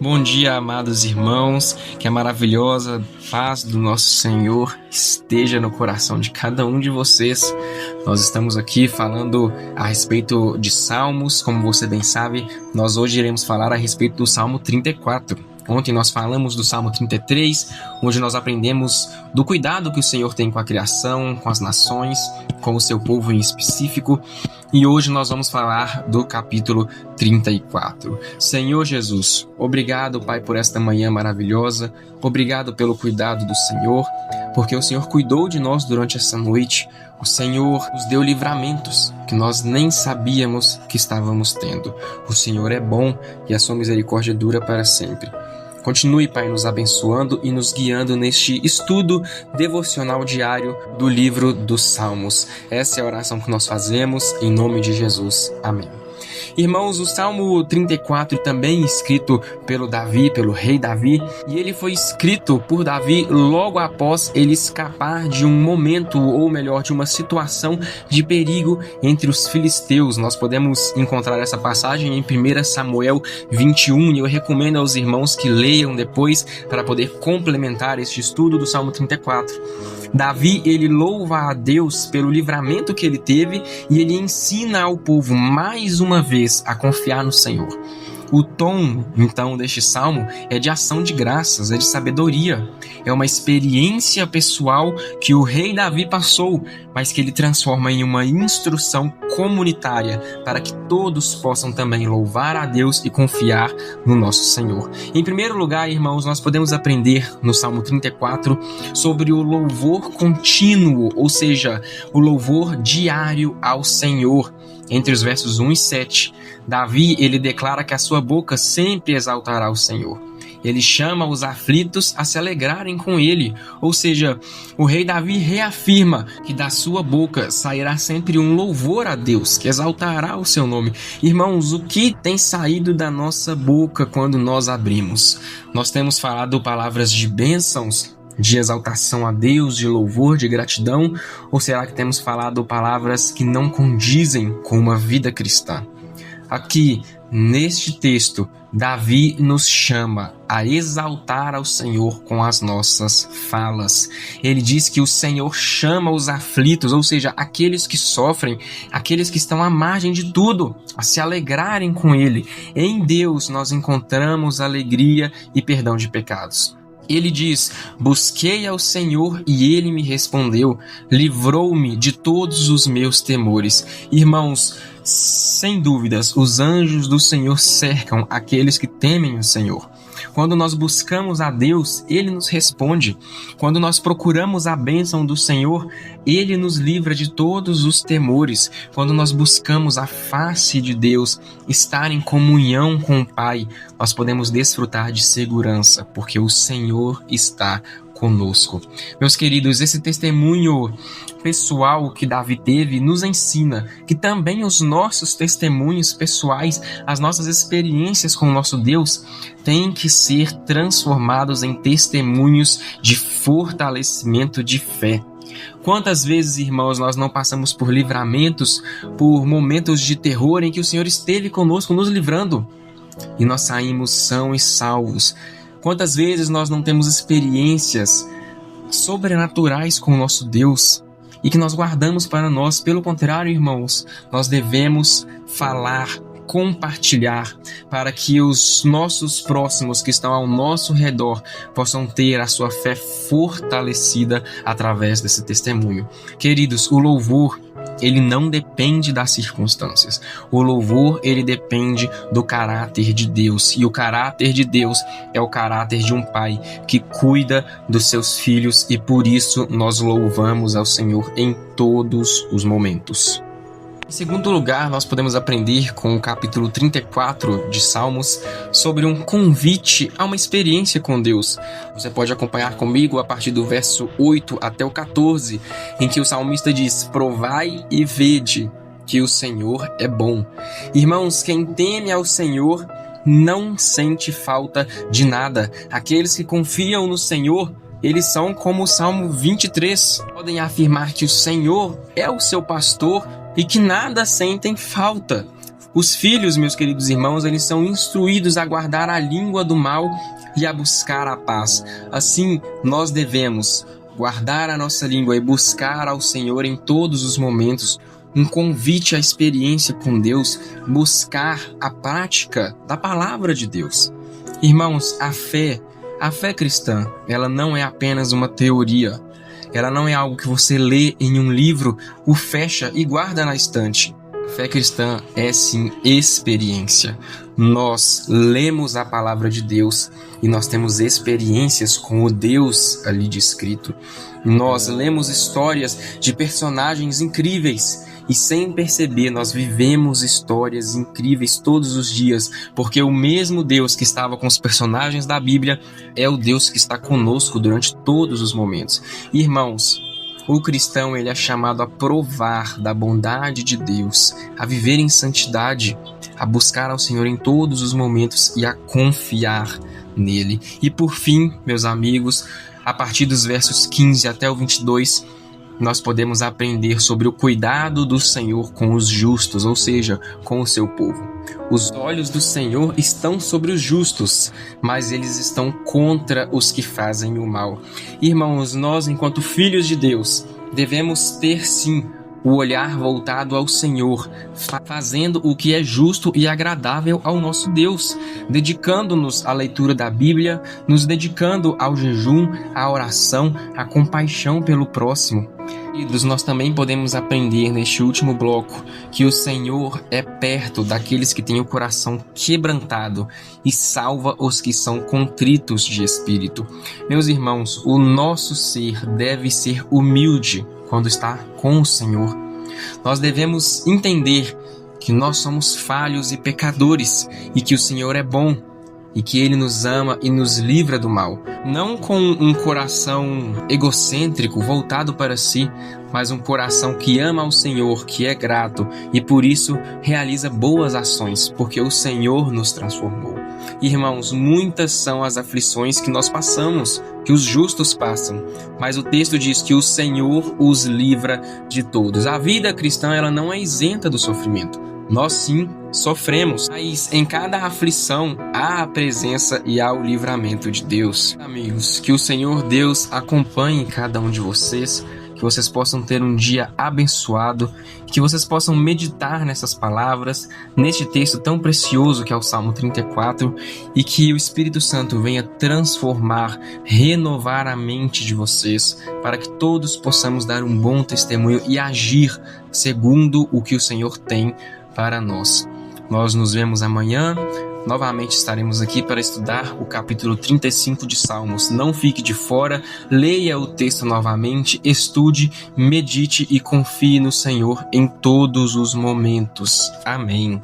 Bom dia, amados irmãos, que a maravilhosa paz do nosso Senhor esteja no coração de cada um de vocês. Nós estamos aqui falando a respeito de Salmos, como você bem sabe, nós hoje iremos falar a respeito do Salmo 34. Ontem nós falamos do Salmo 33, onde nós aprendemos do cuidado que o Senhor tem com a criação, com as nações, com o seu povo em específico. E hoje nós vamos falar do capítulo 34. Senhor Jesus, obrigado, Pai, por esta manhã maravilhosa. Obrigado pelo cuidado do Senhor, porque o Senhor cuidou de nós durante essa noite. O Senhor nos deu livramentos que nós nem sabíamos que estávamos tendo. O Senhor é bom e a sua misericórdia dura para sempre. Continue, Pai, nos abençoando e nos guiando neste estudo devocional diário do livro dos Salmos. Essa é a oração que nós fazemos em nome de Jesus. Amém. Irmãos, o Salmo 34 também escrito pelo Davi, pelo rei Davi, e ele foi escrito por Davi logo após ele escapar de um momento, ou melhor, de uma situação de perigo entre os filisteus. Nós podemos encontrar essa passagem em 1 Samuel 21, e eu recomendo aos irmãos que leiam depois para poder complementar este estudo do Salmo 34. Davi, ele louva a Deus pelo livramento que ele teve e ele ensina ao povo mais uma vez a confiar no Senhor. O tom, então, deste salmo é de ação de graças, é de sabedoria. É uma experiência pessoal que o rei Davi passou, mas que ele transforma em uma instrução comunitária para que todos possam também louvar a Deus e confiar no nosso Senhor. Em primeiro lugar, irmãos, nós podemos aprender no Salmo 34 sobre o louvor contínuo, ou seja, o louvor diário ao Senhor. Entre os versos 1 e 7, Davi, ele declara que a sua boca sempre exaltará o Senhor. Ele chama os aflitos a se alegrarem com ele, ou seja, o rei Davi reafirma que da sua boca sairá sempre um louvor a Deus, que exaltará o seu nome. Irmãos, o que tem saído da nossa boca quando nós abrimos? Nós temos falado palavras de bênçãos, de exaltação a Deus, de louvor, de gratidão, ou será que temos falado palavras que não condizem com uma vida cristã? Aqui, neste texto, Davi nos chama a exaltar ao Senhor com as nossas falas. Ele diz que o Senhor chama os aflitos, ou seja, aqueles que sofrem, aqueles que estão à margem de tudo, a se alegrarem com Ele. Em Deus nós encontramos alegria e perdão de pecados. Ele diz: busquei ao Senhor e Ele me respondeu, livrou-me de todos os meus temores. Irmãos, sem dúvidas, os anjos do Senhor cercam aqueles que temem o Senhor. Quando nós buscamos a Deus, Ele nos responde. Quando nós procuramos a bênção do Senhor, Ele nos livra de todos os temores. Quando nós buscamos a face de Deus, estar em comunhão com o Pai, nós podemos desfrutar de segurança, porque o Senhor está conosco. Meus queridos, esse testemunho pessoal que Davi teve nos ensina que também os nossos testemunhos pessoais, as nossas experiências com o nosso Deus, têm que ser transformados em testemunhos de fortalecimento de fé. Quantas vezes, irmãos, nós não passamos por livramentos, por momentos de terror em que o Senhor esteve conosco nos livrando e nós saímos são e salvos. Quantas vezes nós não temos experiências sobrenaturais com o nosso Deus e que nós guardamos para nós? Pelo contrário, irmãos, nós devemos falar, compartilhar, para que os nossos próximos que estão ao nosso redor possam ter a sua fé fortalecida através desse testemunho. Queridos, o louvor, ele não depende das circunstâncias. O louvor, ele depende do caráter de Deus. E o caráter de Deus é o caráter de um pai que cuida dos seus filhos, e por isso nós louvamos ao Senhor em todos os momentos. Em segundo lugar, nós podemos aprender com o capítulo 34 de Salmos sobre um convite a uma experiência com Deus. Você pode acompanhar comigo a partir do verso 8 até o 14, em que o salmista diz: provai e vede que o Senhor é bom. Irmãos, quem teme ao Senhor não sente falta de nada. Aqueles que confiam no Senhor, eles são como o Salmo 23. Podem afirmar que o Senhor é o seu pastor e que nada sentem falta. Os filhos, meus queridos irmãos, eles são instruídos a guardar a língua do mal e a buscar a paz. Assim, nós devemos guardar a nossa língua e buscar ao Senhor em todos os momentos. Um convite à experiência com Deus, buscar a prática da palavra de Deus. Irmãos, a fé cristã, ela não é apenas uma teoria. Ela não é algo que você lê em um livro, o fecha e guarda na estante. A fé cristã é sim experiência. Nós lemos a palavra de Deus e nós temos experiências com o Deus ali descrito. Nós lemos histórias de personagens incríveis e, sem perceber, nós vivemos histórias incríveis todos os dias, porque o mesmo Deus que estava com os personagens da Bíblia é o Deus que está conosco durante todos os momentos. Irmãos, o cristão ele é chamado a provar da bondade de Deus, a viver em santidade, a buscar ao Senhor em todos os momentos e a confiar nele. E por fim, meus amigos, a partir dos versos 15 até o 22, nós podemos aprender sobre o cuidado do Senhor com os justos, ou seja, com o seu povo. Os olhos do Senhor estão sobre os justos, mas eles estão contra os que fazem o mal. Irmãos, nós, enquanto filhos de Deus, devemos ter sim o olhar voltado ao Senhor, fazendo o que é justo e agradável ao nosso Deus, dedicando-nos à leitura da Bíblia, nos dedicando ao jejum, à oração, à compaixão pelo próximo. Queridos, nós também podemos aprender neste último bloco que o Senhor é perto daqueles que têm o coração quebrantado e salva os que são contritos de espírito. Meus irmãos, o nosso ser deve ser humilde quando está com o Senhor. Nós devemos entender que nós somos falhos e pecadores e que o Senhor é bom e que Ele nos ama e nos livra do mal. Não com um coração egocêntrico voltado para si, mas um coração que ama ao Senhor, que é grato e por isso realiza boas ações, porque o Senhor nos transformou. Irmãos, muitas são as aflições que nós passamos, que os justos passam, mas o texto diz que o Senhor os livra de todos. A vida cristã ela não é isenta do sofrimento. Nós sim sofremos, mas em cada aflição há a presença e há o livramento de Deus. Amigos, que o Senhor Deus acompanhe cada um de vocês, que vocês possam ter um dia abençoado, que vocês possam meditar nessas palavras, neste texto tão precioso que é o Salmo 34, e que o Espírito Santo venha transformar, renovar a mente de vocês, para que todos possamos dar um bom testemunho e agir segundo o que o Senhor tem para nós. Nós nos vemos amanhã. Novamente estaremos aqui para estudar o capítulo 35 de Salmos. Não fique de fora, leia o texto novamente, estude, medite e confie no Senhor em todos os momentos. Amém.